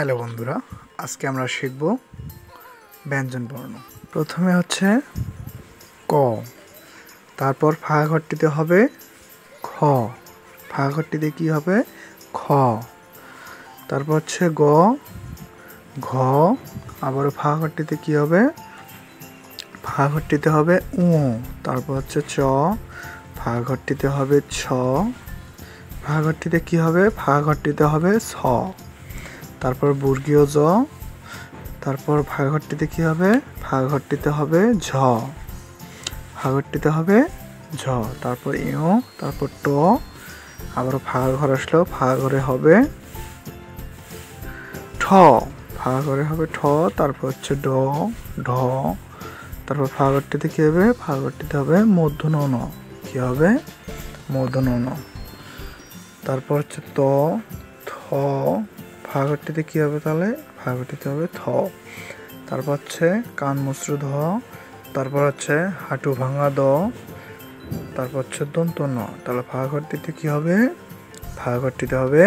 Hello বন্ধুরা, আজকে আমরা শিখব ব্যঞ্জন বর্ণ। প্রথমে হচ্ছে ক, তারপর ফাঁকাঘরটিতে হবে খ, ফাঁকাঘরটিতে কি হবে খ, তারপর হচ্ছে গ, ঘ, আবারও ফাঁকাঘরটিতে কি হবে ফাঁকাঘরটিতে হবে উ, তারপর হচ্ছে চ, ফাঁকাঘরটিতে হবে ছ, ফাঁকাঘরটিতে কি হবে ফাঁকাঘরটিতে হবে ছ, তারপর বর্গীয় জ, তারপর ফাঁকাঘরটিতে কি হবে ফাঁকাঘরটিতে হবে ঝ, ফাঁকাঘরটিতে হবে ঝ, তারপর ইউ, তারপর ট, আবার ফাঁকাঘর আসলো ফাঁকাঘরে হবে ঠ, ফাঁকাঘরে হবে ঠ, তারপর হচ্ছে ড, ঢ, তারপর ফাঁকাঘরটিতে কি হবে ফাঁকাঘরটিতে হবে মূর্ধন্য ণ, কি হবে মূর্ধন্য ণ, তারপর হচ্ছে ত, থ, ফাঁকাঘরটিতে কি হবে তাহলে ফাঁকাঘরটিতে হবে থ, তারপর হচ্ছে কান মুচড়ো ধ, তারপর হচ্ছে হাঁটু ভাঙা দ, তারপর হচ্ছে দন্ত ন, তাহলে ফাঁকাঘরটিতে কি হবে ফাঁকাঘরটিতে হবে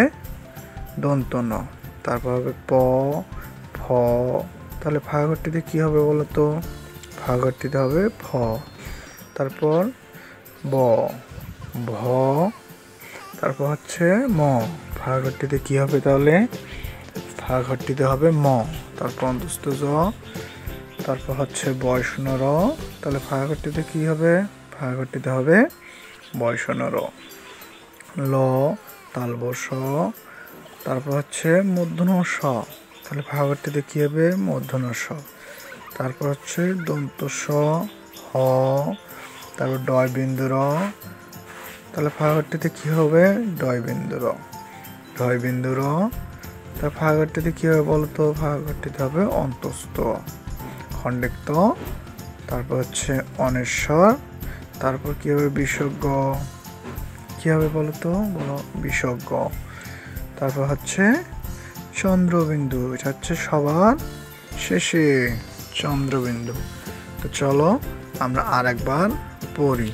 দন্ত ন, তারপর হবে প, ফ, তাহলে ফাঁকাঘরটিতে কি হবে বলো তো ফাঁকাঘরটিতে হবে ফ, তারপর ব, ভ, তারপর হচ্ছে ম, ফাঁকাঘরটিতে কি হবে তাহলে ফাঁকাঘরটিতে হবে ম, তারপর অন্তস্থ জ, তারপর হচ্ছে বয়শূন্য র, তাহলে ফাঁকাঘরটিতে কি হবে ফাঁকাঘরটিতে হবে বয়শূন্য র, ল, তালব স, তারপর হচ্ছে মূর্ধন্য ষ, তাহলে ফাঁকাঘরটিতে কি হবে মূর্ধন্য ষ, তারপর হচ্ছে দন্ত স, হ, তারপর ডয় বিন্দু র, তাহলে ফাঁকাঘরটিতে কি হবে ডয় বিন্দু র, ডয় বিন্দু র, তার ফাঁকাঘরটিতে কি হবে বলতো ফাঁকাঘরটিতে হবে অন্তস্থ খণ্ডেক্ত, তারপর হচ্ছে অনেশ্বর, তারপর কি হবে বিসর্গ, কি হবে বলতো বলো বিসর্গ, তারপর হচ্ছে চন্দ্রবিন্দু, এটা হচ্ছে সবার শেষে চন্দ্রবিন্দু। তো চলো আমরা আর একবার পড়ি।